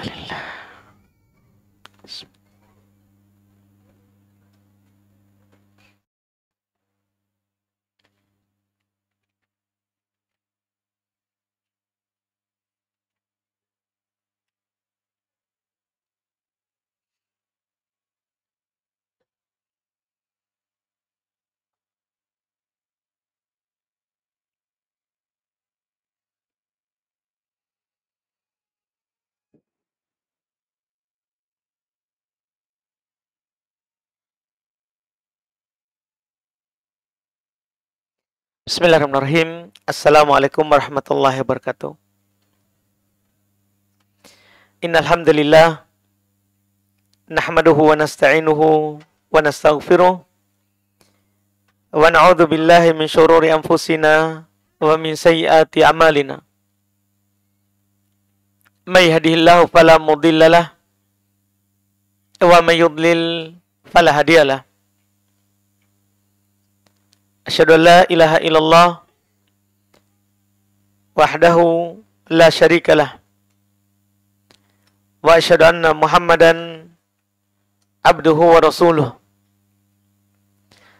Alhamdulillah. Bismillahirrahmanirrahim. Assalamualaikum warahmatullahi wabarakatuh. Innal hamdalillah nahmaduhu wa nasta'inuhu wa nastaghfiruh wa na'udzu billahi min syururi anfusina wa min sayyiati a'malina. May yahdihillahu fala mudhillalah wa may yudlil fala hadiyalah. Asyhadu an la ilaha illallah wahdahu la syarikalah wa asyhadu anna Muhammadan abduhu wa rasuluh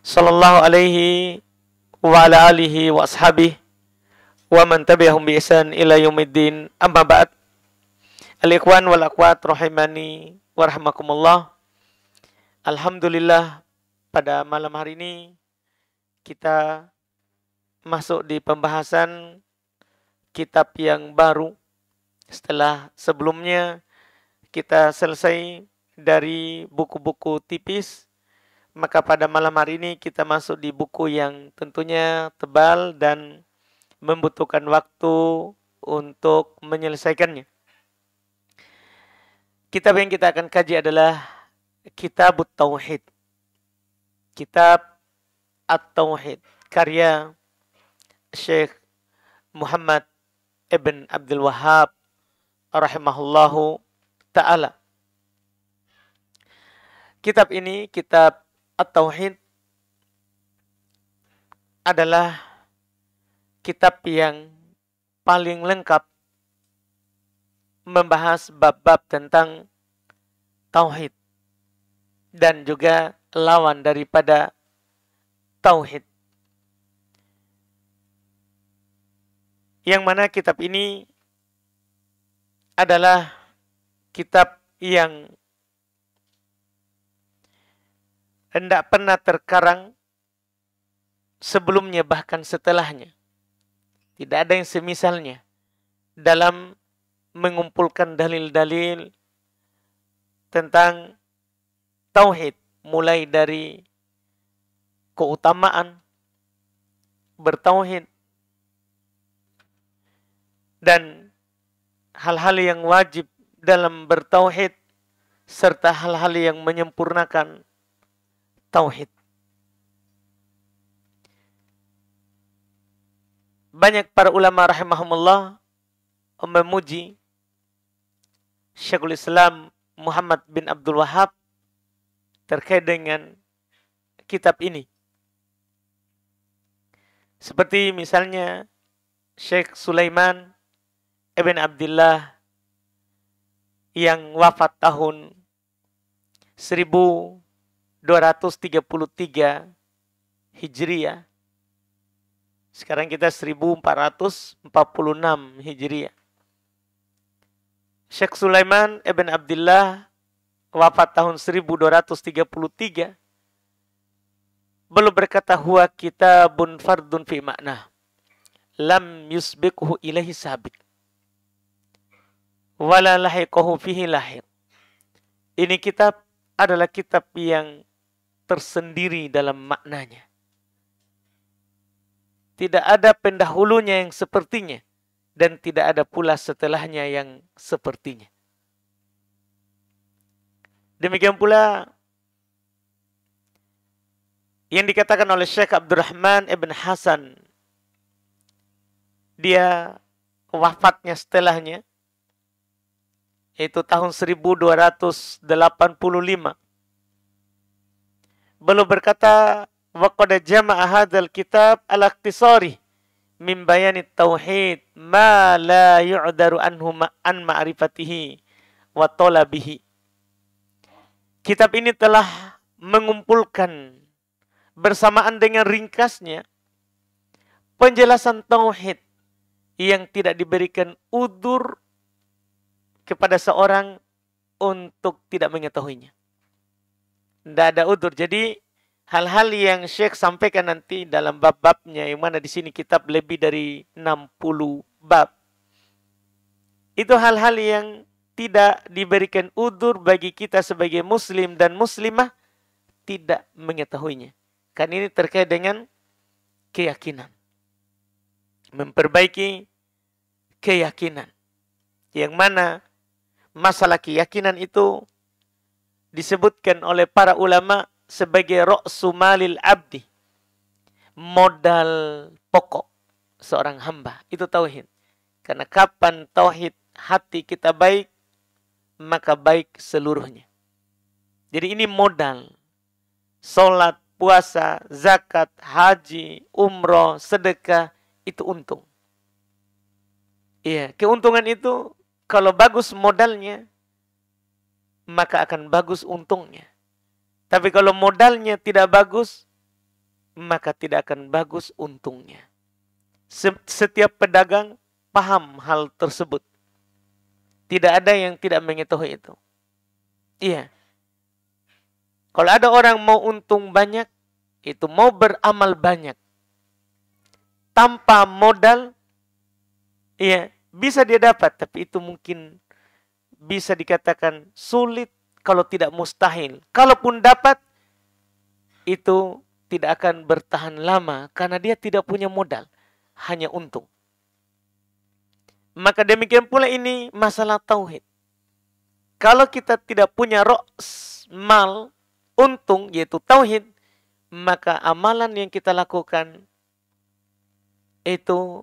sallallahu alaihi wa ala alihi wa ashabihi wa man tabi'ahum bi ihsan ila yaumiddin. Amma ba'd. Al-ikhwan wal akhwat rahimani wa rahimakumullah. Alhamdulillah, pada malam hari ini kita masuk di pembahasan kitab yang baru setelah sebelumnya kita selesai dari buku-buku tipis. Maka pada malam hari ini kita masuk di buku yang tentunya tebal dan membutuhkan waktu untuk menyelesaikannya. Kitab yang kita akan kaji adalah Kitabut Tauhid, Kitab At-Tauhid, karya Syekh Muhammad ibn Abdul Wahhab rahimahullahu ta'ala. Kitab ini, Kitab At-Tauhid, adalah kitab yang paling lengkap membahas bab-bab tentang tauhid dan juga lawan daripada tauhid. Yang mana kitab ini adalah kitab yang hendak pernah terkarang sebelumnya bahkan setelahnya. Tidak ada yang semisalnya dalam mengumpulkan dalil-dalil tentang tauhid, mulai dari keutamaan bertauhid dan hal-hal yang wajib dalam bertauhid serta hal-hal yang menyempurnakan tauhid. Banyak para ulama rahimahumullah memuji Syekhul Islam Muhammad bin Abdul Wahhab terkait dengan kitab ini. Seperti misalnya Syekh Sulaiman ibn Abdullah yang wafat tahun 1233 Hijriah. Sekarang kita 1446 Hijriah. Syekh Sulaiman ibn Abdullah wafat tahun 1233. Beliau berkata, huwa kitabun fardun fi makna lam yusbiquhu ilaihi sabiq wala lahiqahu fihi lahiq. Ini kitab adalah kitab yang tersendiri dalam maknanya. Tidak ada pendahulunya yang sepertinya dan tidak ada pula setelahnya yang sepertinya. Demikian pula yang dikatakan oleh Syekh Abdurrahman ibn Hasan, dia wafatnya setelahnya, yaitu tahun 1285. Beliau berkata, wa qad jama'a hadzal kitab ala ikhtisari min bayani tauhid ma la yu'daru anhu an ma'rifatihi wa talabihi. Kitab ini telah mengumpulkan bersamaan dengan ringkasnya penjelasan tauhid yang tidak diberikan udzur kepada seorang untuk tidak mengetahuinya. Tidak ada udzur. Jadi hal-hal yang Syekh sampaikan nanti dalam bab-babnya, yang mana di sini kitab lebih dari 60 bab. Itu hal-hal yang tidak diberikan udzur bagi kita sebagai muslim dan muslimah tidak mengetahuinya. Kan ini terkait dengan keyakinan. Memperbaiki keyakinan. Yang mana masalah keyakinan itu disebutkan oleh para ulama sebagai ra'su malil abdi. Modal pokok seorang hamba. Itu tauhid. Karena kapan tauhid hati kita baik, maka baik seluruhnya. Jadi ini modal. Salat, puasa, zakat, haji, umroh, sedekah, itu untung. Iya, keuntungan itu kalau bagus modalnya, maka akan bagus untungnya. Tapi kalau modalnya tidak bagus, maka tidak akan bagus untungnya. Setiap pedagang paham hal tersebut. Tidak ada yang tidak mengetahui itu. Iya. Kalau ada orang mau untung banyak, itu mau beramal banyak. Tanpa modal, iya, bisa dia dapat. Tapi itu mungkin bisa dikatakan sulit kalau tidak mustahil. Kalaupun dapat, itu tidak akan bertahan lama karena dia tidak punya modal. Hanya untung. Maka demikian pula ini masalah tauhid. Kalau kita tidak punya ra's mal, untung, yaitu tauhid, maka amalan yang kita lakukan itu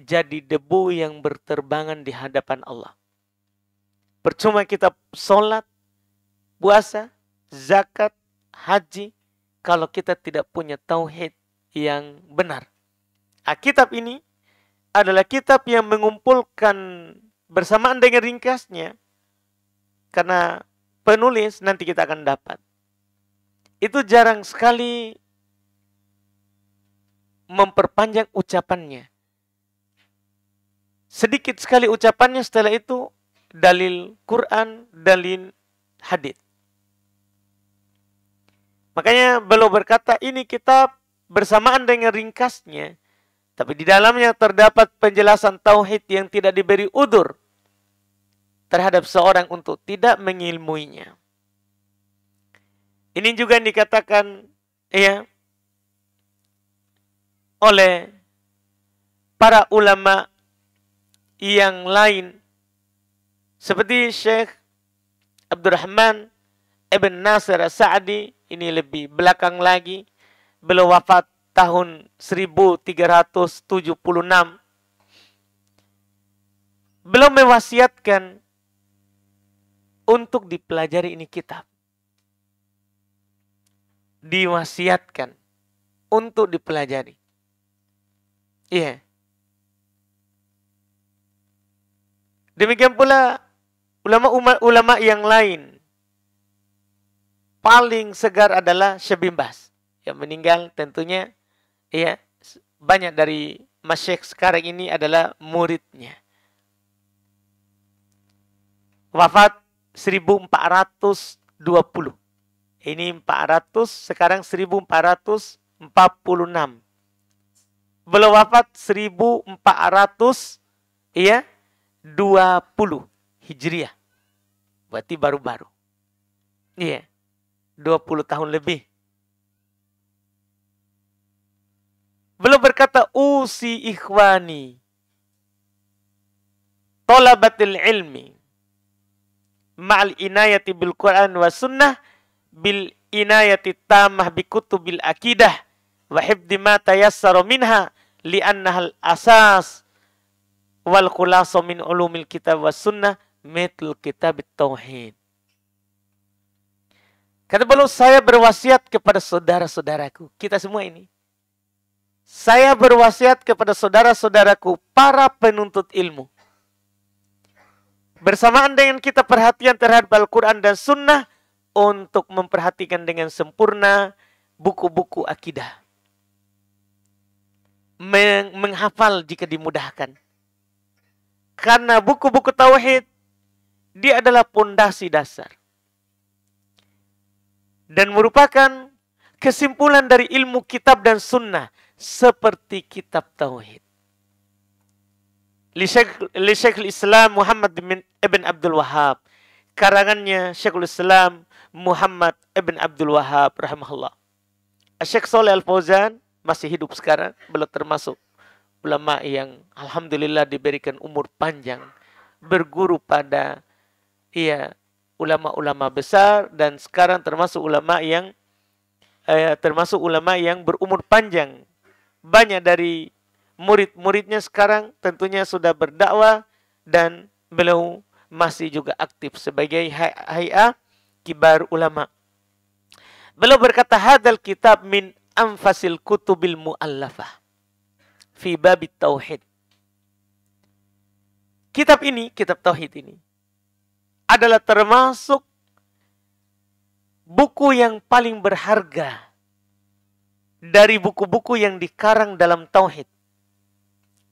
jadi debu yang berterbangan di hadapan Allah. Percuma kita sholat, puasa, zakat, haji, kalau kita tidak punya tauhid yang benar. Kitab ini adalah kitab yang mengumpulkan bersamaan dengan ringkasnya. Karena penulis nanti kita akan dapat. Itu jarang sekali memperpanjang ucapannya. Sedikit sekali ucapannya, setelah itu dalil Quran, dalil hadis. Makanya beliau berkata ini kitab bersamaan dengan ringkasnya, tapi di dalamnya terdapat penjelasan tauhid yang tidak diberi udzur terhadap seorang untuk tidak mengilmuinya. Ini juga yang dikatakan ya oleh para ulama yang lain seperti Syekh Abdurrahman Ibn Nasir As-Sa'di, ini lebih belakang lagi, beliau wafat tahun 1376. Beliau mewasiatkan untuk dipelajari ini kitab. Diwasiatkan untuk dipelajari. Iya. Demikian pula ulama yang lain. Paling segar adalah Syekh bin Baz yang meninggal tentunya ya banyak dari masyayikh sekarang ini adalah muridnya. Wafat 1420. Ini 400, sekarang 1446. Beliau wafat 1400 ya 20 Hijriah. Berarti baru-baru. Iya. 20 tahun lebih. Beliau berkata, usi ikhwani talabatil ilmi ma'al inayati bil Quran wa sunnah bil inayati tamah bi kutubil akidah wa hifdhi ma tayassara minha li'annahal asas wal khulasa min ulumil kitab wa sunnah mithl kitab tauhid. Kata beliau, saya berwasiat kepada saudara-saudaraku, kita semua ini. Saya berwasiat kepada saudara-saudaraku para penuntut ilmu. Bersamaan dengan kita perhatian terhadap Al-Quran dan Sunnah, untuk memperhatikan dengan sempurna buku-buku akidah. Menghafal jika dimudahkan. Karena buku-buku tauhid, dia adalah pondasi dasar. Dan merupakan kesimpulan dari ilmu kitab dan sunnah. Seperti kitab tauhid. Li Syekhul Islam Muhammad ibn Abdul Wahhab. Karangannya Syekhul Islam Muhammad ibn Abdul Wahhab rahimahullah. Syekh Shalih Al-Fauzan masih hidup sekarang. Beliau termasuk ulama yang alhamdulillah diberikan umur panjang. Berguru pada ulama-ulama besar. Dan sekarang termasuk ulama yang berumur panjang. Banyak dari murid-muridnya sekarang tentunya sudah berdakwah. Dan beliau masih juga aktif sebagai hay'ah kibar ulama. Beliau berkata, hadal kitab min anfasil kutubil mu'allafah fi babit tauhid. Kitab ini, kitab tauhid ini adalah termasuk buku yang paling berharga dari buku-buku yang dikarang dalam tauhid.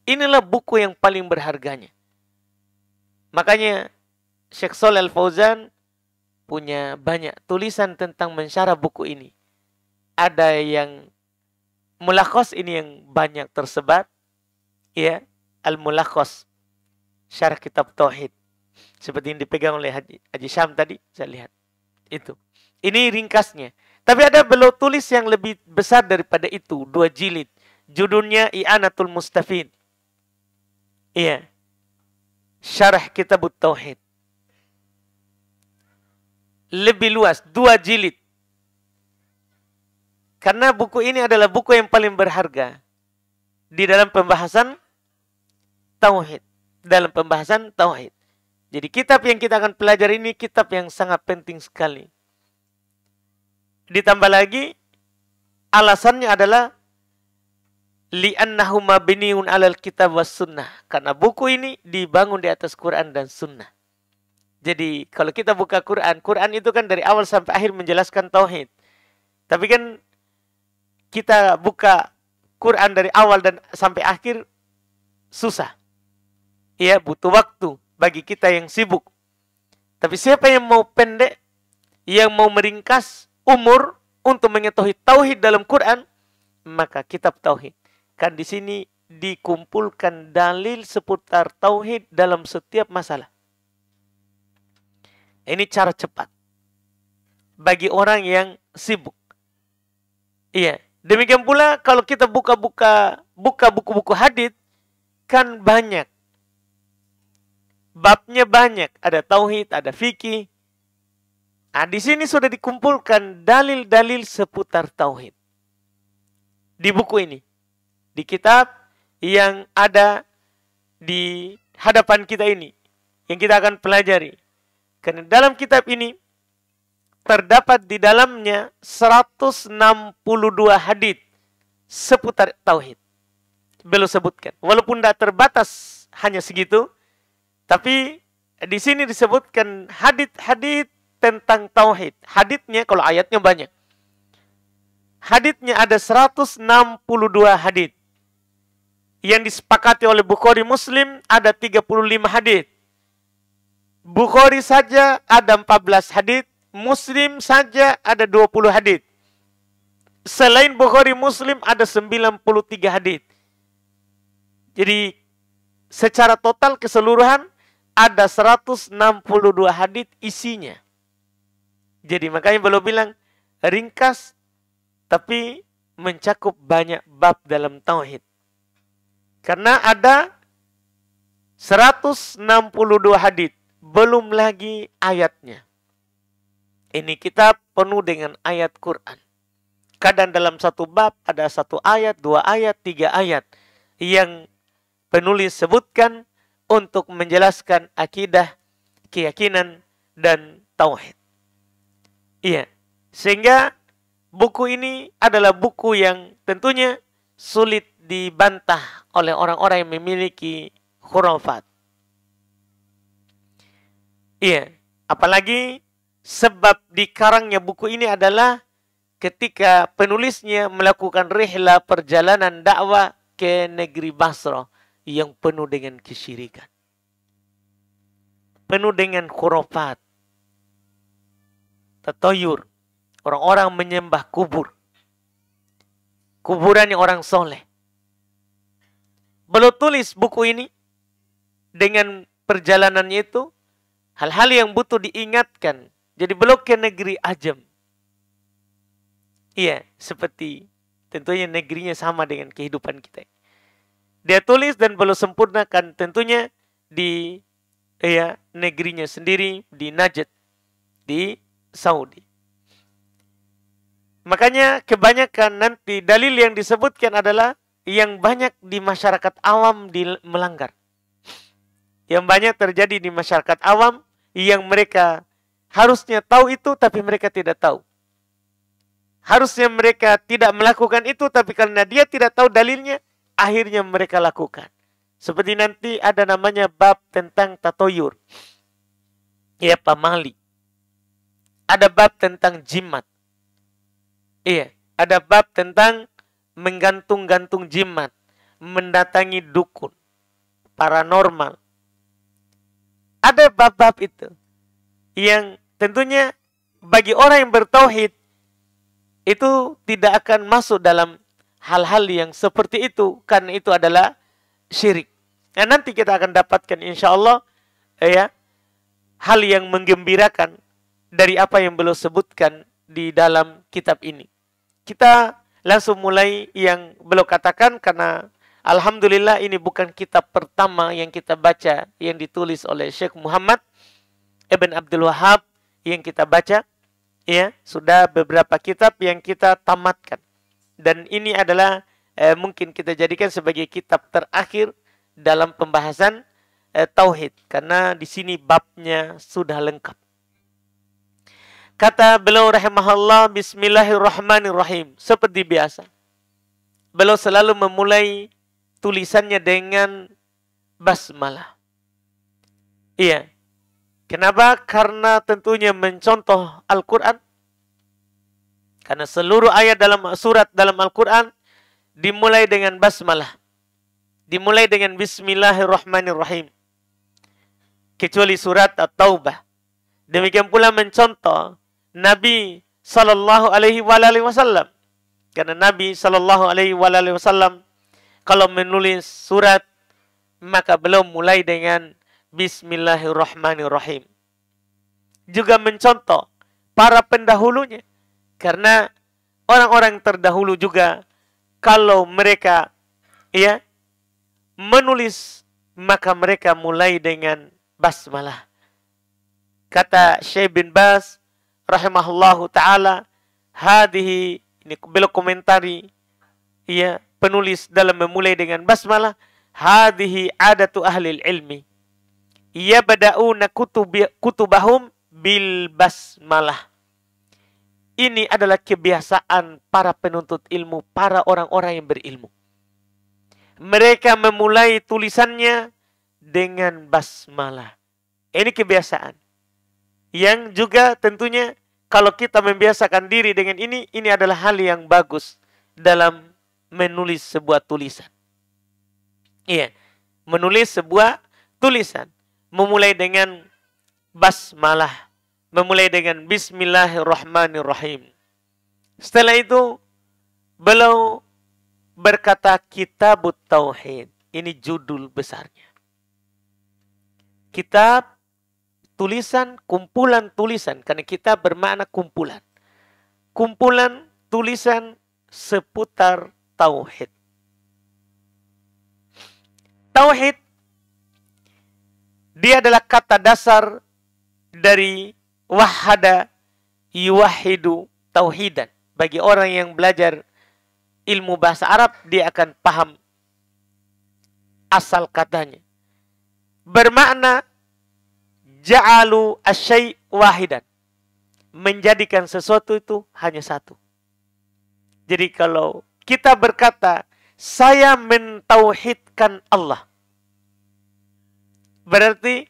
Inilah buku yang paling berharganya. Makanya Syekh Shalih Al-Fauzan punya banyak tulisan tentang mensyarah buku ini. Ada yang mulakhos, ini yang banyak tersebar. Ya, Al-Mulakhos, syarah kitab tauhid. Seperti yang dipegang oleh Haji Syam tadi, saya lihat. Itu. Ini ringkasnya. Tapi ada beliau tulis yang lebih besar daripada itu, 2 jilid. Judulnya I'anatul Mustafid. Iya. Syarah kitab tauhid. Lebih luas, 2 jilid. Karena buku ini adalah buku yang paling berharga di dalam pembahasan tauhid. Dalam pembahasan tauhid. Jadi kitab yang kita akan pelajari ini kitab yang sangat penting sekali. Ditambah lagi, alasannya adalah li'annahu mabniun 'alal kitab was sunnah. Karena buku ini dibangun di atas Quran dan sunnah. Jadi kalau kita buka Quran, Quran itu kan dari awal sampai akhir menjelaskan tauhid. Tapi kan kita buka Quran dari awal dan sampai akhir susah. Ya, butuh waktu bagi kita yang sibuk. Tapi siapa yang mau pendek, yang mau meringkas umur untuk mengetahui tauhid dalam Quran, maka kitab tauhid. Kan di sini dikumpulkan dalil seputar tauhid dalam setiap masalah. Ini cara cepat bagi orang yang sibuk. Iya, demikian pula kalau kita buka buku-buku hadits, kan banyak. Babnya banyak, ada tauhid, ada fikih. Nah, di sini sudah dikumpulkan dalil-dalil seputar tauhid. Di buku ini, di kitab yang ada di hadapan kita ini, yang kita akan pelajari. Karena dalam kitab ini terdapat di dalamnya 162 hadits seputar tauhid. Beliau sebutkan. Walaupun tidak terbatas hanya segitu, tapi di sini disebutkan hadits tentang tauhid. Haditsnya, kalau ayatnya banyak. Haditsnya ada 162 hadits. Yang disepakati oleh Bukhari Muslim ada 35 hadits. Bukhari saja ada 14 hadits, Muslim saja ada 20 hadits. Selain Bukhari Muslim ada 93 hadits. Jadi secara total keseluruhan ada 162 hadits isinya. Jadi makanya beliau bilang ringkas tapi mencakup banyak bab dalam tauhid. Karena ada 162 hadits. Belum lagi ayatnya. Ini kitab penuh dengan ayat Quran. Kadang dalam satu bab ada 1 ayat, 2 ayat, 3 ayat. Yang penulis sebutkan untuk menjelaskan akidah, keyakinan, dan tauhid. Iya. Sehingga buku ini adalah buku yang tentunya sulit dibantah oleh orang-orang yang memiliki khurafat. Iya, apalagi sebab dikarangnya buku ini adalah ketika penulisnya melakukan rihlah perjalanan dakwah ke negeri Basra yang penuh dengan kesyirikan. Penuh dengan khurafat, tatayur. Orang-orang menyembah kubur. Kuburannya orang soleh. Beliau tulis buku ini dengan perjalanannya itu hal-hal yang butuh diingatkan. Jadi beliau ke negeri Ajam. Iya, seperti tentunya negerinya sama dengan kehidupan kita. Dia tulis dan beliau sempurnakan tentunya di negerinya sendiri, di Najd, di Saudi. Makanya kebanyakan nanti dalil yang disebutkan adalah yang banyak di masyarakat awam melanggar. Yang banyak terjadi di masyarakat awam yang mereka harusnya tahu itu tapi mereka tidak tahu. Harusnya mereka tidak melakukan itu tapi karena dia tidak tahu dalilnya, akhirnya mereka lakukan. Seperti nanti ada namanya bab tentang tatoyur. Ya, pamali. Ada bab tentang jimat. Iya, ada bab tentang menggantung-gantung jimat, mendatangi dukun, paranormal. Ada bab-bab itu yang tentunya bagi orang yang bertauhid itu tidak akan masuk dalam hal-hal yang seperti itu karena itu adalah syirik. Nah, nanti kita akan dapatkan insya Allah hal yang menggembirakan dari apa yang beliau sebutkan di dalam kitab ini. Kita langsung mulai yang beliau katakan karena alhamdulillah ini bukan kitab pertama yang kita baca yang ditulis oleh Syekh Muhammad Ibn Abdul Wahab yang kita baca. Ya, sudah beberapa kitab yang kita tamatkan. Dan ini adalah mungkin kita jadikan sebagai kitab terakhir dalam pembahasan tauhid karena di sini babnya sudah lengkap. Kata beliau rahimahullah, bismillahirrahmanirrahim. Seperti biasa. Beliau selalu memulai tulisannya dengan basmalah. Iya. Kenapa? Karena tentunya mencontoh Al-Quran. Karena seluruh ayat dalam surat dalam Al-Quran dimulai dengan basmalah. Dimulai dengan bismillahirrahmanirrahim. Kecuali surat At-Taubah. Demikian pula mencontoh Nabi Sallallahu Alaihi Wasallam. Karena Nabi Sallallahu Alaihi Wasallam kalau menulis surat maka beliau mulai dengan Bismillahirrahmanirrahim. Juga mencontoh para pendahulunya. Karena orang-orang terdahulu juga kalau mereka menulis maka mereka mulai dengan basmalah. Kata Syekh bin Baz rahimahullahu taala, hadhihi, ini beliau komentari penulis dalam memulai dengan basmalah, hadhihi adatu ahli ilmi yabda'una kutubahum bil basmalah. Ini adalah kebiasaan para penuntut ilmu, para orang-orang yang berilmu. Mereka memulai tulisannya dengan basmalah. Ini kebiasaan. Yang juga tentunya kalau kita membiasakan diri dengan ini adalah hal yang bagus dalam menulis sebuah tulisan. Iya, menulis sebuah tulisan. Memulai dengan basmalah. Memulai dengan bismillahirrahmanirrahim. Setelah itu, beliau berkata Kitabut Tauhid. Ini judul besarnya. Kitab tulisan, kumpulan tulisan. Karena kitab bermakna kumpulan. Kumpulan tulisan seputar tauhid. Tauhid, dia adalah kata dasar dari wahada yuwahidu tauhidan. Bagi orang yang belajar ilmu bahasa Arab, dia akan paham asal katanya. Bermakna ja'alu asyai' wahidan. Menjadikan sesuatu itu hanya satu. Jadi kalau kita berkata, saya mentauhidkan Allah. Berarti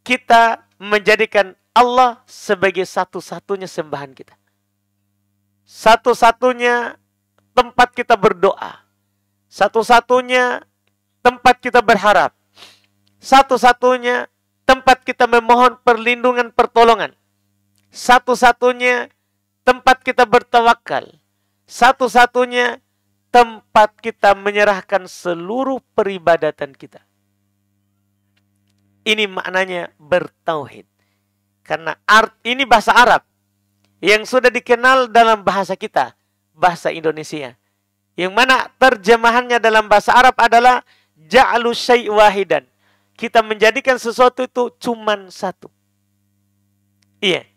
kita menjadikan Allah sebagai satu-satunya sembahan kita. Satu-satunya tempat kita berdoa. Satu-satunya tempat kita berharap. Satu-satunya tempat kita memohon perlindungan pertolongan. Satu-satunya tempat kita bertawakal. Satu-satunya tempat kita menyerahkan seluruh peribadatan kita. Ini maknanya bertauhid. Karena ini bahasa Arab yang sudah dikenal dalam bahasa kita, bahasa Indonesia. Yang mana terjemahannya dalam bahasa Arab adalah ja'alu syai' wahidan. Kita menjadikan sesuatu itu cuman satu. Iya.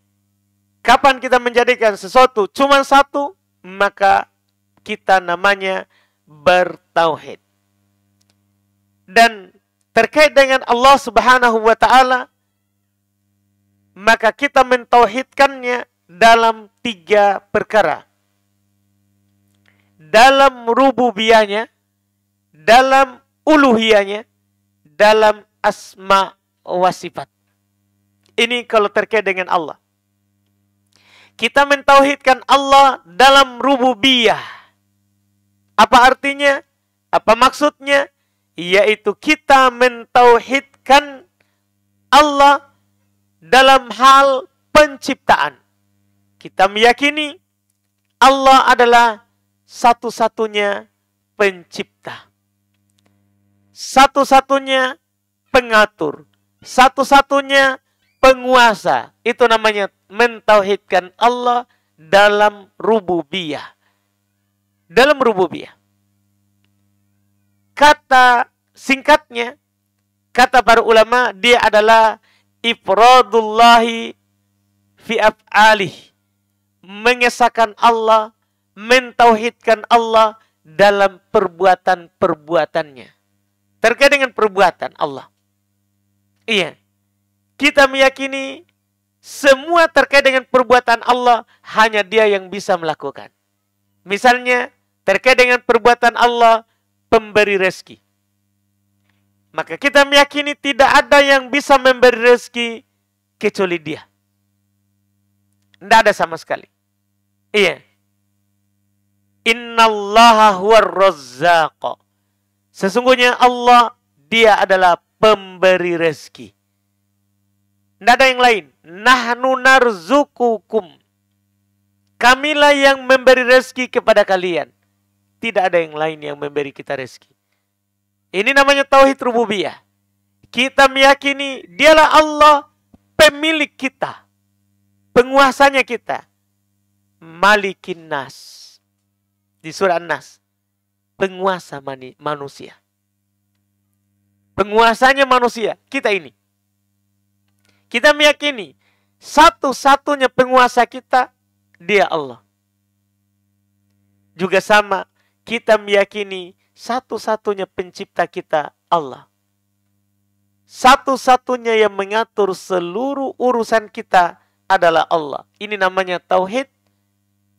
Kapan kita menjadikan sesuatu cuman satu, maka kita namanya bertauhid. Dan terkait dengan Allah Subhanahu wa Ta'ala, maka kita mentauhidkannya dalam 3 perkara. Dalam rububiyahnya, dalam uluhiyahnya, dalam asma wa sifat. Ini kalau terkait dengan Allah. Kita mentauhidkan Allah dalam rububiyah. Apa artinya? Apa maksudnya? Yaitu kita mentauhidkan Allah dalam hal penciptaan. Kita meyakini Allah adalah satu-satunya pencipta. Satu-satunya pengatur. Satu-satunya penguasa. Itu namanya mentauhidkan Allah dalam rububiyah. Dalam rububiyah. Kata singkatnya, kata para ulama, dia adalah ifradullahi fi af'alih. Mengesahkan Allah, mentauhidkan Allah dalam perbuatan-perbuatannya. Terkait dengan perbuatan Allah. Iya. Kita meyakini semua terkait dengan perbuatan Allah hanya Dia yang bisa melakukan. Misalnya terkait dengan perbuatan Allah pemberi rezeki. Maka kita meyakini tidak ada yang bisa memberi rezeki kecuali Dia. Tidak ada sama sekali. Iya. Innallaha huwar razzaq. Sesungguhnya Allah, Dia adalah pemberi rezeki. Tidak ada yang lain. Nahnu narzukukum. Kamilah yang memberi rezeki kepada kalian. Tidak ada yang lain yang memberi kita rezeki. Ini namanya tauhid rububiyah. Kita meyakini Dialah Allah pemilik kita. Penguasanya kita. Malikin nas. Di surah An-Nas. Penguasa manusia. Penguasanya manusia. Kita ini. Kita meyakini satu-satunya penguasa kita, Dia Allah. Juga sama, kita meyakini satu-satunya pencipta kita, Allah. Satu-satunya yang mengatur seluruh urusan kita adalah Allah. Ini namanya tauhid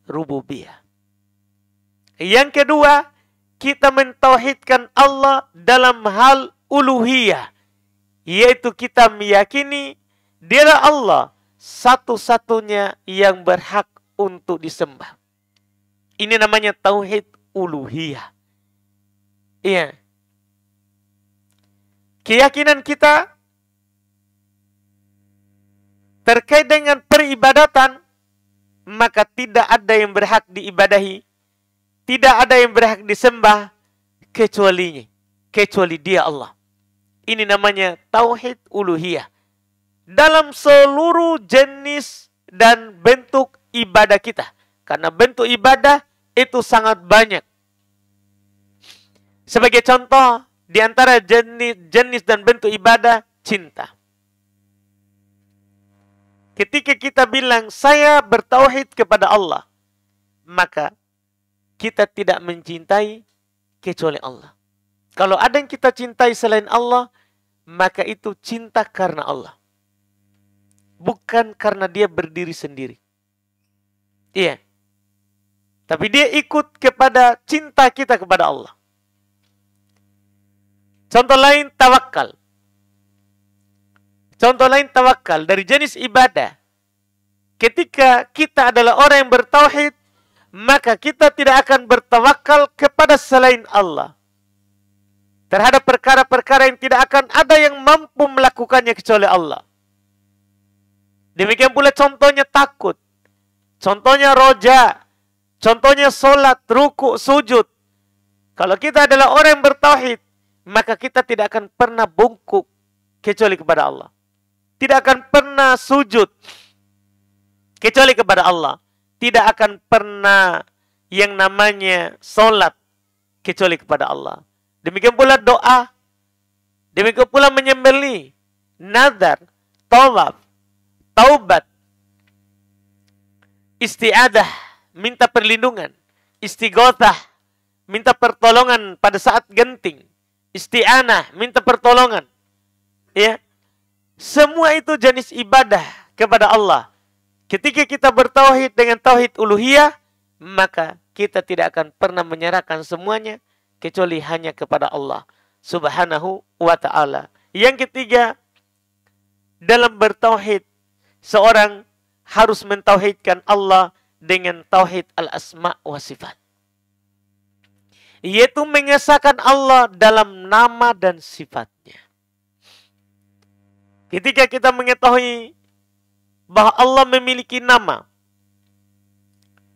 rububiyah. Yang kedua, kita mentauhidkan Allah dalam hal uluhiyah. Yaitu kita meyakini Dialah Allah satu-satunya yang berhak untuk disembah. Ini namanya tauhid uluhiyah. Iya. Keyakinan kita terkait dengan peribadatan, maka tidak ada yang berhak diibadahi, tidak ada yang berhak disembah kecuali Dia Allah. Ini namanya tauhid uluhiyah. Dalam seluruh jenis dan bentuk ibadah kita. Karena bentuk ibadah itu sangat banyak. Sebagai contoh, di antara jenis dan bentuk ibadah, cinta. Ketika kita bilang, saya bertauhid kepada Allah, maka kita tidak mencintai kecuali Allah. Kalau ada yang kita cintai selain Allah, maka itu cinta karena Allah. Bukan karena dia berdiri sendiri. Iya. Tapi dia ikut kepada cinta kita kepada Allah. Contoh lain, tawakal. Contoh lain tawakal dari jenis ibadah. Ketika kita adalah orang yang bertauhid, maka kita tidak akan bertawakal kepada selain Allah. Terhadap perkara-perkara yang tidak akan ada yang mampu melakukannya kecuali Allah. Demikian pula contohnya takut. Contohnya roja. Contohnya solat, ruku, sujud. Kalau kita adalah orang yang bertauhid, maka kita tidak akan pernah bungkuk kecuali kepada Allah. Tidak akan pernah sujud kecuali kepada Allah. Tidak akan pernah yang namanya solat kecuali kepada Allah. Demikian pula doa. Demikian pula menyembelih, nazar, tawaf, taubat, isti'adah, minta perlindungan, istighothah, minta pertolongan pada saat genting, isti'anah, minta pertolongan. Ya. Semua itu jenis ibadah kepada Allah. Ketika kita bertauhid dengan tauhid uluhiyah, maka kita tidak akan pernah menyerahkan semuanya kecuali hanya kepada Allah Subhanahu wa ta'ala. Yang ketiga, dalam bertauhid, seorang harus mentauhidkan Allah dengan tauhid al-asma wa sifat. Yaitu mengesahkan Allah dalam nama dan sifatnya. Ketika kita mengetahui bahwa Allah memiliki nama,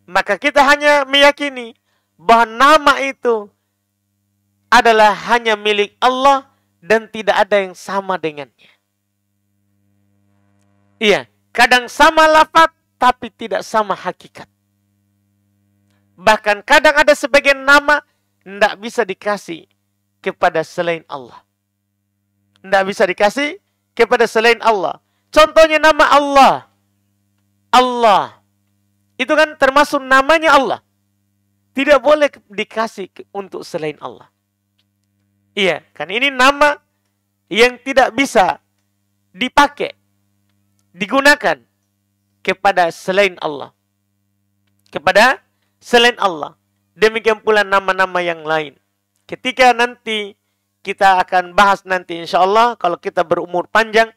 maka kita hanya meyakini bahwa nama itu adalah hanya milik Allah dan tidak ada yang sama dengannya. Iya, kadang sama lafaz tapi tidak sama hakikat. Bahkan kadang ada sebagian nama tidak bisa dikasih kepada selain Allah. Tidak bisa dikasih kepada selain Allah. Contohnya nama Allah. Allah. Itu kan termasuk namanya Allah. Tidak boleh dikasih untuk selain Allah. Iya, kan ini nama yang tidak bisa dipakai, digunakan kepada selain Allah. Kepada selain Allah. Demikian pula nama-nama yang lain. Ketika nanti kita akan bahas nanti insya Allah, kalau kita berumur panjang,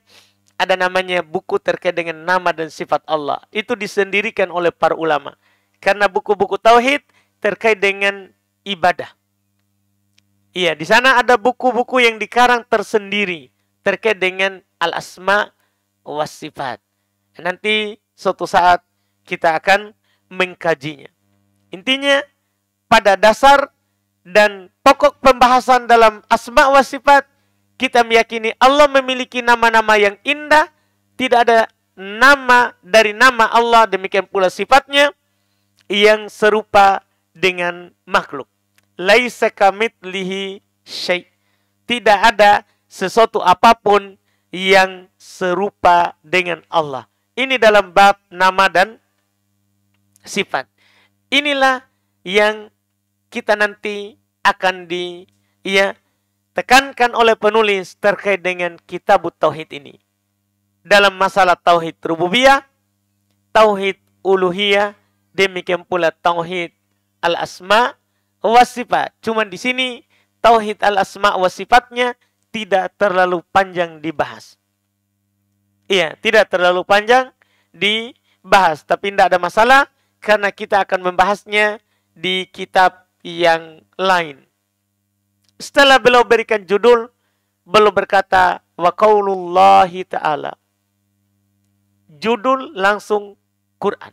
ada namanya buku terkait dengan nama dan sifat Allah. Itu disendirikan oleh para ulama. Karena buku-buku tauhid terkait dengan ibadah. Iya, di sana ada buku-buku yang dikarang tersendiri terkait dengan al-asma wa sifat. Nanti suatu saat kita akan mengkajinya. Intinya, pada dasar dan pokok pembahasan dalam asma wa sifat, kita meyakini Allah memiliki nama-nama yang indah. Tidak ada nama dari nama Allah, demikian pula sifatnya, yang serupa dengan makhluk. Laisa kamitslihi syai'. Tidak ada sesuatu apapun yang serupa dengan Allah. Ini dalam bab nama dan sifat. Inilah yang kita nanti akan tekankan oleh penulis terkait dengan kitab tauhid ini. Dalam masalah tauhid rububiyah, tauhid uluhiyah, demikian pula tauhid al-asma wa sifat. Cuman di sini tauhid al-asma wa sifatnya tidak terlalu panjang dibahas. Iya, tidak terlalu panjang dibahas, tapi tidak ada masalah karena kita akan membahasnya di kitab yang lain. Setelah beliau berikan judul, beliau berkata wa qaulullahi ta'ala. Judul langsung Quran.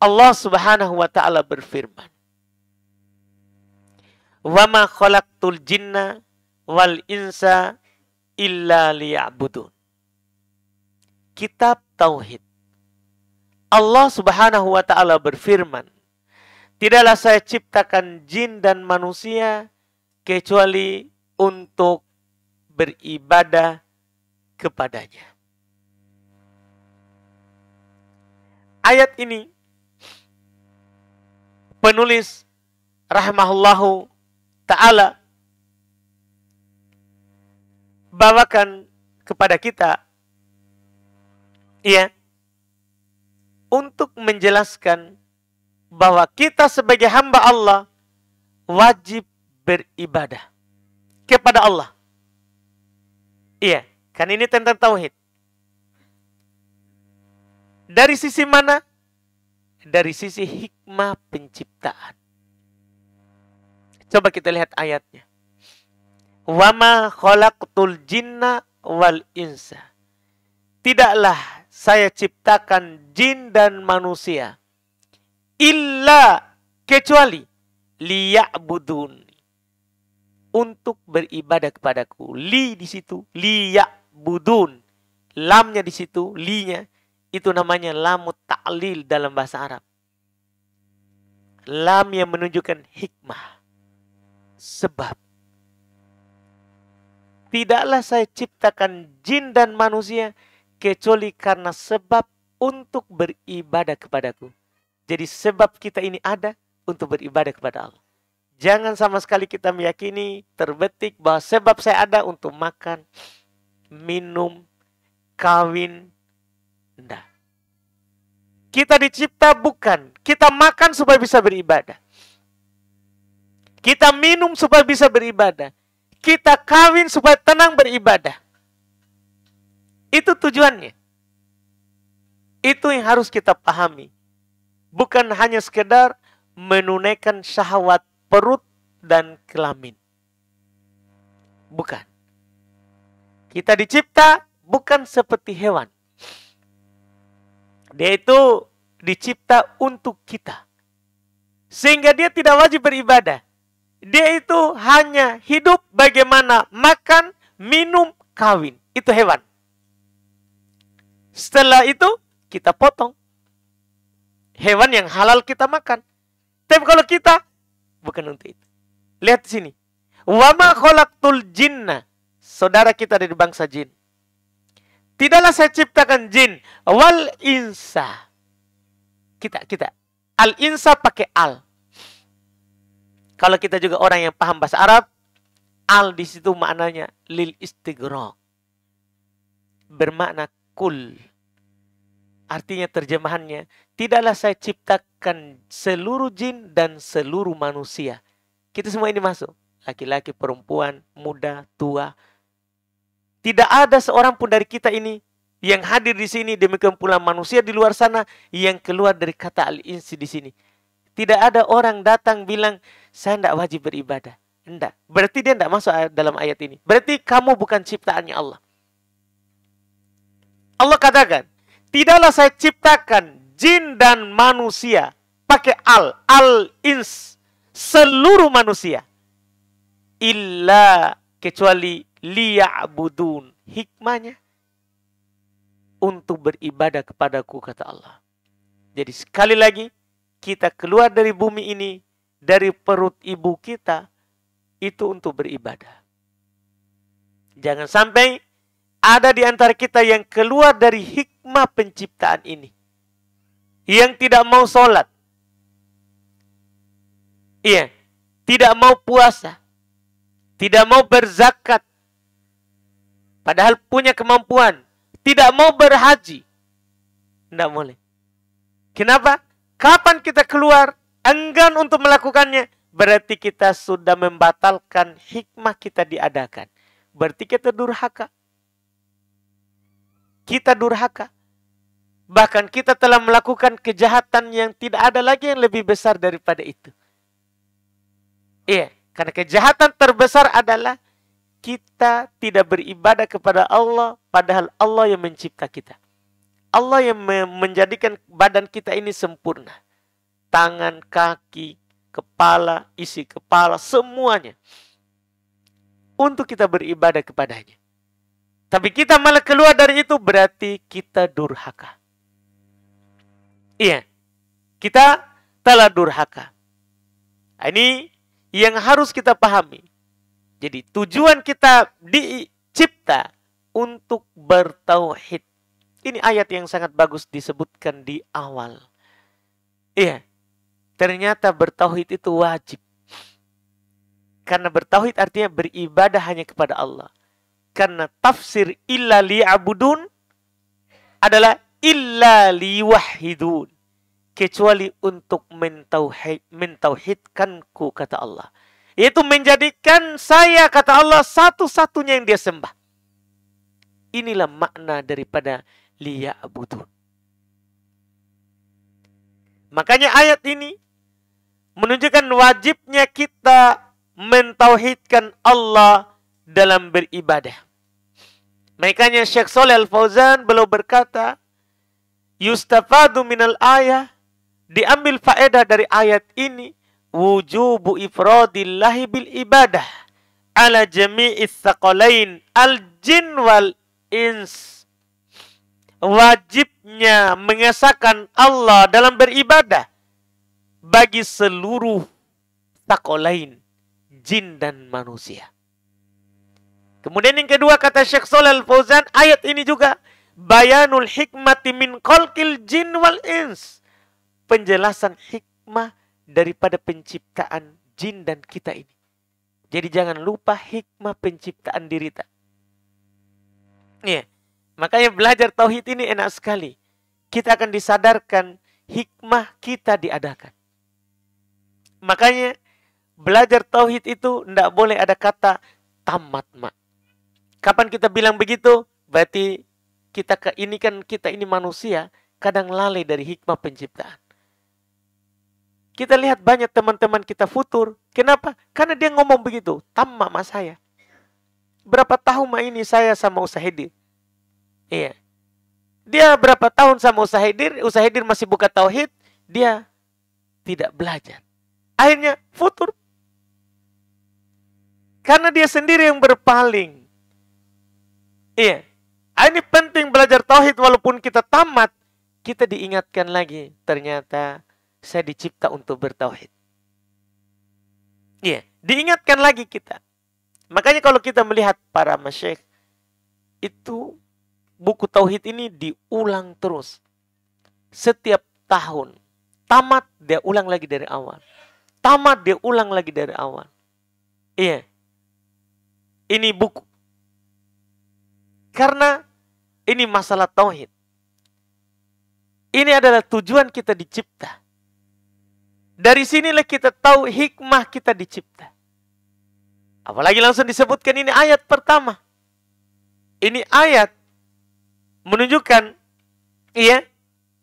Allah Subhanahu wa ta'ala berfirman, wa ma khalaqtul jinna wal insa illa liya'budun. Kitab tauhid. Allah Subhanahu wa ta'ala berfirman, tidaklah saya ciptakan jin dan manusia kecuali untuk beribadah kepadanya. Ayat ini penulis rahimahullahu ta'ala bawakan kepada kita untuk menjelaskan bahwa kita sebagai hamba Allah wajib beribadah kepada Allah. Iya, Kan ini tentang tauhid. Dari sisi mana? Dari sisi hikmah penciptaan. Coba kita lihat ayatnya. Wa ma khalaqtul jinna wal insa. Tidaklah saya ciptakan jin dan manusia illa kecuali liya'budun, untuk beribadah kepadaku. Li di situ, liya'budun. Lamnya di situ, linya itu namanya lamut ta'lil dalam bahasa Arab. Lam yang menunjukkan hikmah. Sebab tidaklah saya ciptakan jin dan manusia kecuali karena sebab untuk beribadah kepadaku. Jadi sebab kita ini ada untuk beribadah kepada Allah. Jangan sama sekali kita meyakini terbetik bahwa sebab saya ada untuk makan, minum, kawin. Tidak. Kita dicipta bukan. Kita makan supaya bisa beribadah. Kita minum supaya bisa beribadah. Kita kawin supaya tenang beribadah. Itu tujuannya. Itu yang harus kita pahami. Bukan hanya sekedar menunaikan syahwat perut dan kelamin. Bukan. Kita dicipta bukan seperti hewan. Dia itu dicipta untuk kita. Sehingga dia tidak wajib beribadah. Dia itu hanya hidup bagaimana makan, minum, kawin. Itu hewan. Setelah itu kita potong. Hewan yang halal kita makan. Tapi kalau kita bukan untuk itu. Lihat di sini. Wa ma khalaqtul jinna. Saudara kita dari bangsa jin. Tidaklah saya ciptakan jin wal insa. Kita. Al insa pakai al. Kalau kita juga orang yang paham bahasa Arab, al di situ maknanya lil istighraq. Bermakna kul. Artinya terjemahannya, tidaklah saya ciptakan seluruh jin dan seluruh manusia. Kita semua ini masuk. Laki-laki, perempuan, muda, tua. Tidak ada seorang pun dari kita ini yang hadir di sini, demikian pula manusia di luar sana yang keluar dari kata al-insi di sini. Tidak ada orang datang bilang, saya tidak wajib beribadah. Tidak. Berarti dia tidak masuk dalam ayat ini. Berarti kamu bukan ciptaannya Allah. Allah katakan, tidaklah saya ciptakan jin dan manusia. Pakai al-ins. Seluruh manusia. Illa kecuali liya'budun. Hikmahnya. Untuk beribadah kepadaku, kata Allah. Jadi sekali lagi. Kita keluar dari bumi ini. Dari perut ibu kita. Itu untuk beribadah. Jangan sampai. Ada di antara kita yang keluar dari hikmah penciptaan ini. Yang tidak mau sholat. Iya. Tidak mau puasa. Tidak mau berzakat. Padahal punya kemampuan. Tidak mau berhaji. Tidak boleh. Kenapa? Kapan kita keluar? Enggan untuk melakukannya. Berarti kita sudah membatalkan hikmah kita diadakan. Berarti kita durhaka. Kita durhaka. Bahkan kita telah melakukan kejahatan yang tidak ada lagi yang lebih besar daripada itu. Iya, karena kejahatan terbesar adalah kita tidak beribadah kepada Allah, padahal Allah yang mencipta kita. Allah yang menjadikan badan kita ini sempurna. Tangan, kaki, kepala, isi kepala, semuanya. Untuk kita beribadah kepadanya. Tapi kita malah keluar dari itu, berarti kita durhaka. Iya, kita telah durhaka. Ini yang harus kita pahami. Jadi tujuan kita dicipta untuk bertauhid. Ini ayat yang sangat bagus disebutkan di awal. Iya, ternyata bertauhid itu wajib. Karena bertauhid artinya beribadah hanya kepada Allah. Karena tafsir illa liya'budun adalah illa liwahidun. Kecuali untuk mentauhidkanku, kata Allah. Yaitu menjadikan saya, kata Allah, satu-satunya yang dia sembah. Inilah makna daripada liya'budun. Makanya ayat ini menunjukkan wajibnya kita mentauhidkan Allah dalam beribadah. Makanya Syekh Shalih Al-Fauzan beliau berkata, yustafadu minal ayah, diambil faedah dari ayat ini, wujubu ifradillahi bil ibadah ala jami'is tsaqalain al-jin wal ins. Wajibnya mengesahkan Allah dalam beribadah bagi seluruh tsaqalain, jin dan manusia. Kemudian yang kedua kata Syekh Shalih Al-Fauzan, ayat ini juga bayanul hikmati min khalqil jin wal ins. Penjelasan hikmah daripada penciptaan jin dan kita ini. Jadi jangan lupa hikmah penciptaan diri kita. Ya. Makanya belajar tauhid ini enak sekali. Kita akan disadarkan hikmah kita diadakan. Makanya belajar tauhid itu tidak boleh ada kata tamat, mak. Kapan kita bilang begitu? Berarti kita ini manusia, kadang lalai dari hikmah penciptaan. Kita lihat banyak teman-teman kita futur. Kenapa? Karena dia ngomong begitu. Tamat mas saya. Berapa tahun ini saya sama Ustaz Hidir? Iya. Dia berapa tahun sama Ustaz Hidir masih buka tauhid, dia tidak belajar. Akhirnya futur. Karena dia sendiri yang berpaling. Iya. Ini penting belajar tauhid walaupun kita tamat, kita diingatkan lagi, ternyata saya dicipta untuk bertauhid. Iya, diingatkan lagi kita. Makanya kalau kita melihat para masyayikh itu buku tauhid ini diulang terus. Setiap tahun. Tamat, dia ulang lagi dari awal. Tamat, dia ulang lagi dari awal. Iya. Ini buku. Karena ini masalah tauhid. Ini adalah tujuan kita dicipta. Dari sinilah kita tahu hikmah kita dicipta. Apalagi langsung disebutkan ini ayat pertama. Ini ayat menunjukkan,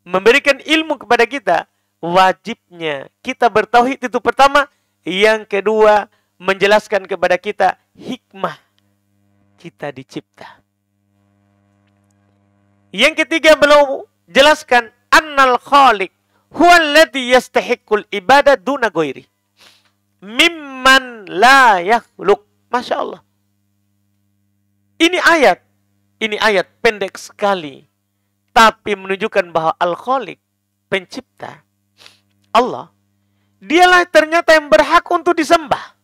memberikan ilmu kepada kita, wajibnya kita bertauhid itu pertama. Yang kedua, menjelaskan kepada kita hikmah kita dicipta. Yang ketiga, beliau jelaskan annal khaliq huwa alladhi yastahiqqul ibadah duna ghairi mimman la yakhluq. Masya Allah. Ini ayat pendek sekali, tapi menunjukkan bahwa Al-Khaliq, pencipta, Allah, dialah ternyata yang berhak untuk disembah.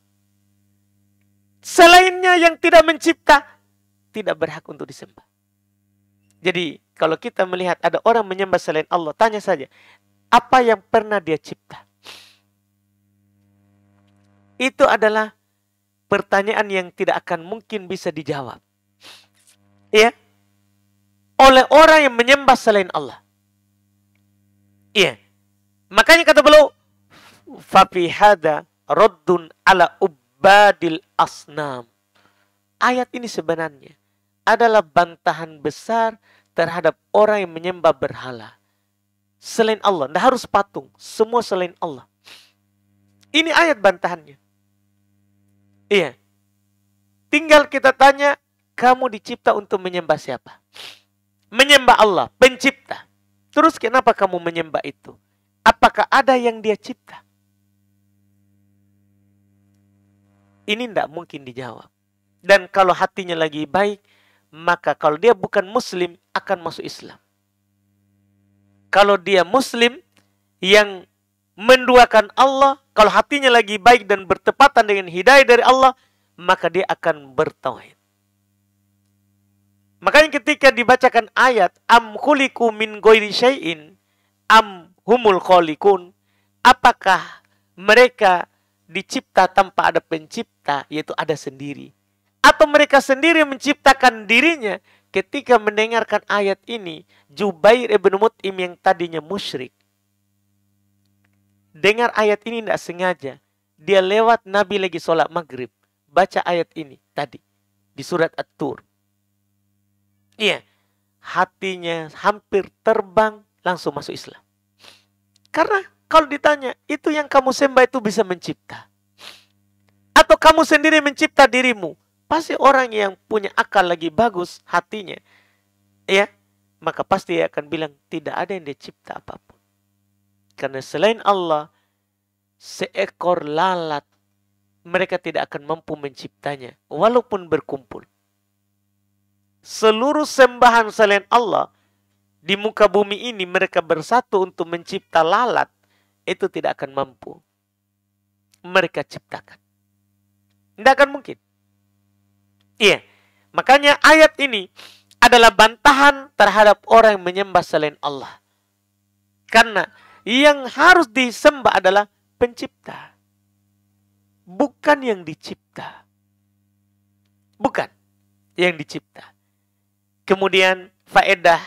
Selainnya yang tidak mencipta, tidak berhak untuk disembah. Jadi, kalau kita melihat ada orang menyembah selain Allah, tanya saja, apa yang pernah dia cipta? Itu adalah pertanyaan yang tidak akan mungkin bisa dijawab. Iya. Oleh orang yang menyembah selain Allah. Iya. Makanya kata beliau, fa fi hada raddun ala ubadil asnam. Ayat ini sebenarnya adalah bantahan besar terhadap orang yang menyembah berhala selain Allah. Tidak harus patung, semua selain Allah. Ini ayat bantahannya. Iya. Tinggal kita tanya, kamu dicipta untuk menyembah siapa? Menyembah Allah, pencipta. Terus kenapa kamu menyembah itu? Apakah ada yang dia cipta? Ini tidak mungkin dijawab. Dan kalau hatinya lagi baik, maka kalau dia bukan muslim, akan masuk Islam. Kalau dia muslim yang menduakan Allah, kalau hatinya lagi baik dan bertepatan dengan hidayah dari Allah, maka dia akan bertauhid. Makanya ketika dibacakan ayat am khuliqu min ghairi syai'in am humul khaliqun, apakah mereka dicipta tanpa ada pencipta, yaitu ada sendiri, atau mereka sendiri menciptakan dirinya? Ketika mendengarkan ayat ini, Jubair ibn Mut'im yang tadinya musyrik, dengar ayat ini tidak sengaja, dia lewat Nabi lagi sholat maghrib, baca ayat ini tadi di surat At-Tur. Iya, hatinya hampir terbang langsung masuk Islam. Karena kalau ditanya, itu yang kamu sembah itu bisa mencipta? Atau kamu sendiri mencipta dirimu? Pasti orang yang punya akal lagi bagus hatinya, ya, maka pasti dia akan bilang tidak ada yang dia cipta apapun. Karena selain Allah, seekor lalat mereka tidak akan mampu menciptanya walaupun berkumpul. Seluruh sembahan selain Allah di muka bumi ini mereka bersatu untuk mencipta lalat, itu tidak akan mampu mereka ciptakan. Tidak akan mungkin. Iya. Makanya ayat ini adalah bantahan terhadap orang yang menyembah selain Allah. Karena yang harus disembah adalah pencipta. Bukan yang dicipta. Bukan yang dicipta. Kemudian faedah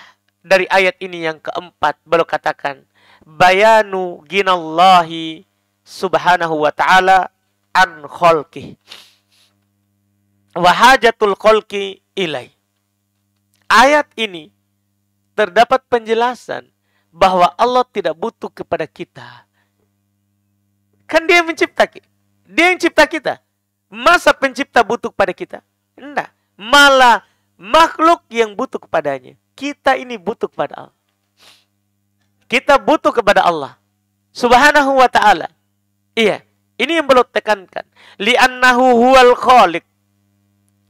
dari ayat ini yang keempat, beliau katakan, bayanu ginallahi subhanahu wa ta'ala an khalqih wahajatul khalqi ilai. Ayat ini terdapat penjelasan bahwa Allah tidak butuh kepada kita. Kan dia yang mencipta kita. Dia yang cipta kita. Masa pencipta butuh kepada kita? Tidak. Malah makhluk yang butuh kepadanya. Kita ini butuh kepada Allah. Kita butuh kepada Allah subhanahu wa ta'ala. Iya. Ini yang beliau tekankan. Li'annahu huwal khaliq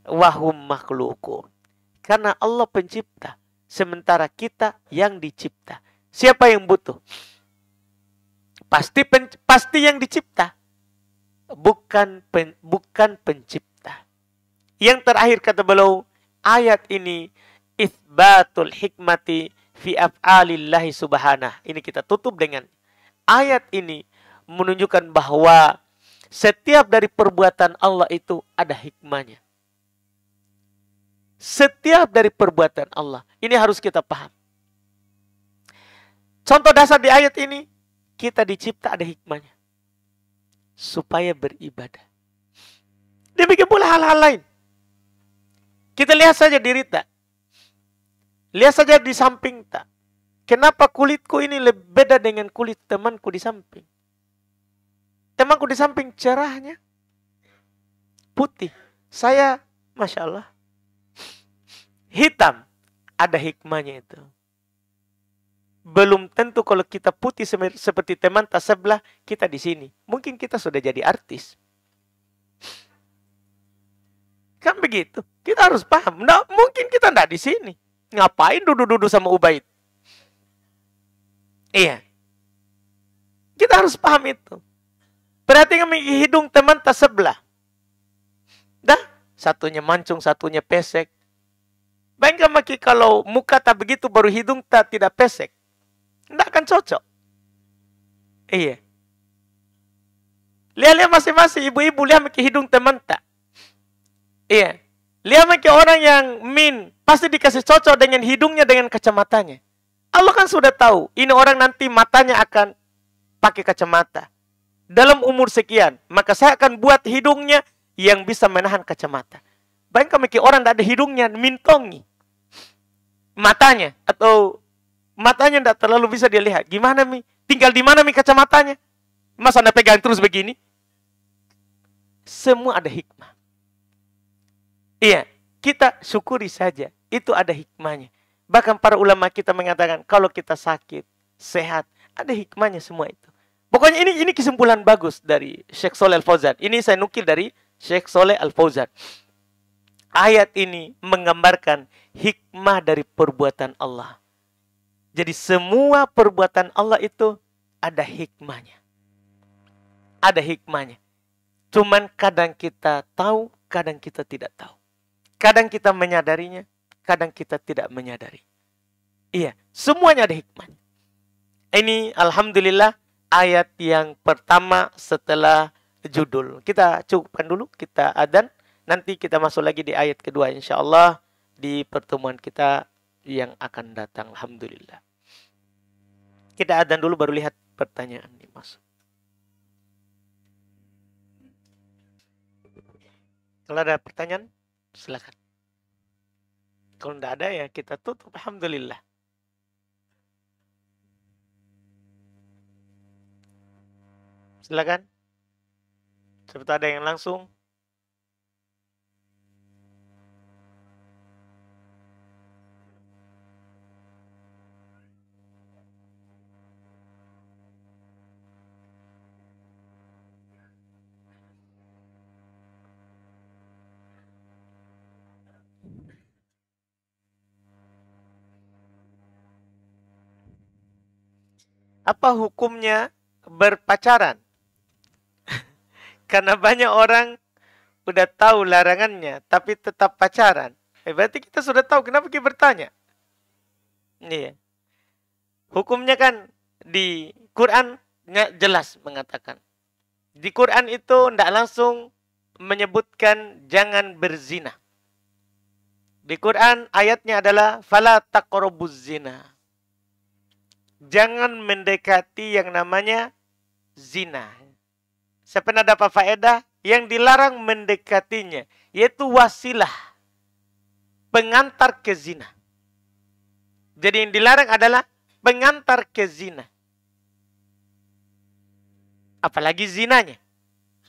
wahum makhlukun. Karena Allah pencipta, sementara kita yang dicipta. Siapa yang butuh? Pasti yang dicipta, bukan pencipta. Yang terakhir kata beliau, ayat ini itsbatul hikmati fi af'alillahi subhanah. Ini kita tutup dengan ayat ini menunjukkan bahwa setiap dari perbuatan Allah itu ada hikmahnya. Setiap dari perbuatan Allah. Ini harus kita paham. Contoh dasar di ayat ini, kita dicipta ada hikmahnya. Supaya beribadah. Demikian pula hal-hal lain. Kita lihat saja diri tak. Lihat saja di samping tak. Kenapa kulitku ini lebih beda dengan kulit temanku di samping? Temanku di samping cerahnya putih. Saya, Masya Allah, hitam. Ada hikmahnya itu. Belum tentu kalau kita putih seperti teman tak sebelah, kita di sini. Mungkin kita sudah jadi artis. Kan begitu. Kita harus paham. Nah, mungkin kita tidak di sini. Ngapain duduk-duduk sama Ubaid? Iya. Kita harus paham itu. Perhatikan hidung teman tak sebelah. Dah, satunya mancung, satunya pesek. Bayangkan maki kalau muka tak begitu baru hidung tak tidak pesek. Tidak akan cocok. Iya. Lihat-lihat masing-masing ibu-ibu lihat maki hidung teman tak. Iya. Lihat maki orang yang min pasti dikasih cocok dengan hidungnya dengan kacamatanya. Allah kan sudah tahu ini orang nanti matanya akan pakai kacamata. Dalam umur sekian, maka saya akan buat hidungnya yang bisa menahan kacamata. Bayangkan maki orang tidak ada hidungnya mintongi. Matanya atau matanya tidak terlalu bisa dia lihat. Gimana mi? Tinggal di mana mi kacamatanya? Masa anda pegang terus begini? Semua ada hikmah. Iya, kita syukuri saja. Itu ada hikmahnya. Bahkan para ulama kita mengatakan kalau kita sakit, sehat, ada hikmahnya semua itu. Pokoknya ini kesimpulan bagus dari Syekh Shalih Al Fauzan. Ini saya nukil dari Syekh Shalih Al Fauzan. Ayat ini menggambarkan hikmah dari perbuatan Allah. Jadi semua perbuatan Allah itu ada hikmahnya. Ada hikmahnya. Cuman kadang kita tahu, kadang kita tidak tahu. Kadang kita menyadarinya, kadang kita tidak menyadari. Iya, semuanya ada hikmahnya. Ini alhamdulillah ayat yang pertama setelah judul. Kita cukupkan dulu, kita adzan. Nanti kita masuk lagi di ayat kedua insyaallah di pertemuan kita yang akan datang. Alhamdulillah. Kita adzan dulu baru lihat pertanyaan ini masuk. Kalau ada pertanyaan, silakan. Kalau tidak ada ya kita tutup. Alhamdulillah. Silakan. Seperti ada yang langsung. Apa hukumnya berpacaran? Karena banyak orang udah tahu larangannya, tapi tetap pacaran. Berarti kita sudah tahu, kenapa kita bertanya? Iya. Hukumnya kan di Quran jelas mengatakan. Di Quran itu tidak langsung menyebutkan jangan berzina. Di Quran ayatnya adalah fala taqrabuz zina. Jangan mendekati yang namanya zina. Saya pernah dapat faedah yang dilarang mendekatinya, yaitu wasilah pengantar ke zina. Jadi yang dilarang adalah pengantar ke zina. Apalagi zinanya.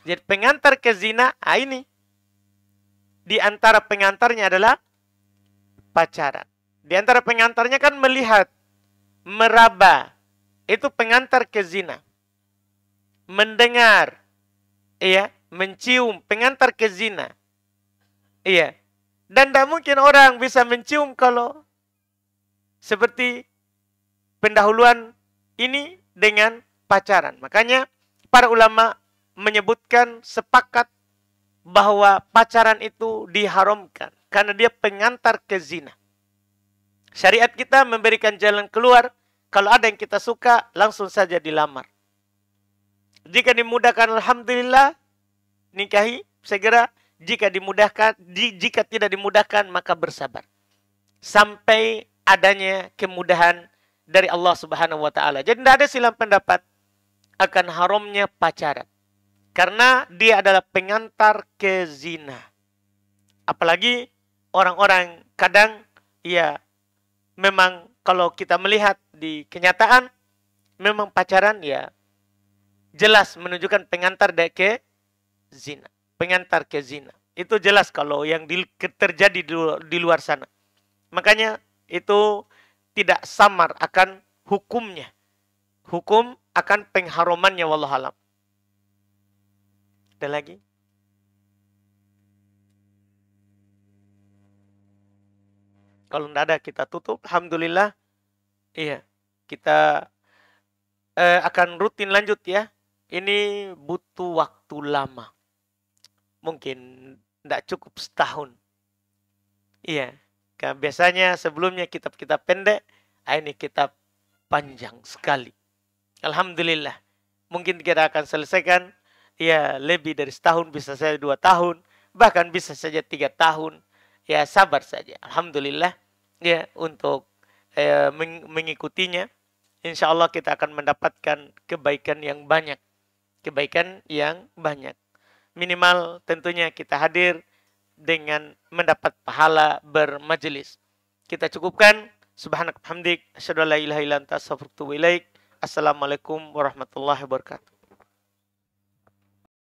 Jadi pengantar ke zina, ini. Di antara pengantarnya adalah pacaran. Di antara pengantarnya kan melihat, meraba. Itu pengantar ke zina. Mendengar. Iya, mencium, pengantar ke zina. Iya. Dan tidak mungkin orang bisa mencium kalau seperti pendahuluan ini dengan pacaran. Makanya para ulama menyebutkan sepakat bahwa pacaran itu diharamkan karena dia pengantar ke zina. Syariat kita memberikan jalan keluar, kalau ada yang kita suka langsung saja dilamar. Jika dimudahkan, alhamdulillah, nikahi segera. Jika dimudahkan, jika tidak dimudahkan, maka bersabar. Sampai adanya kemudahan dari Allah Subhanahu wa taala. Jadi tidak ada silang pendapat akan haramnya pacaran. Karena dia adalah pengantar ke zina. Apalagi orang-orang kadang, ya memang kalau kita melihat di kenyataan, memang pacaran ya jelas menunjukkan pengantar ke zina. Pengantar ke zina. Itu jelas kalau yang terjadi di luar sana. Makanya itu tidak samar akan hukumnya. Hukum akan pengharamannya, wallahualam. Ada lagi? Kalau tidak ada kita tutup. Alhamdulillah. Iya. Kita akan rutin lanjut ya. Ini butuh waktu lama. Mungkin tidak cukup setahun. Iya. Karena biasanya sebelumnya kitab-kitab pendek. Ini kitab panjang sekali. Alhamdulillah. Mungkin kita akan selesaikan. Ya lebih dari setahun. Bisa saja 2 tahun. Bahkan bisa saja 3 tahun. Ya sabar saja. Alhamdulillah. Ya untuk mengikutinya. Insya Allah kita akan mendapatkan kebaikan yang banyak. Kebaikan yang banyak. Minimal tentunya kita hadir dengan mendapat pahala bermajelis. Kita cukupkan. Subhanak hamdik. Asyhadu an la ilaha illa anta astaghfiruka wa atubu ilaik. Assalamualaikum warahmatullahi wabarakatuh.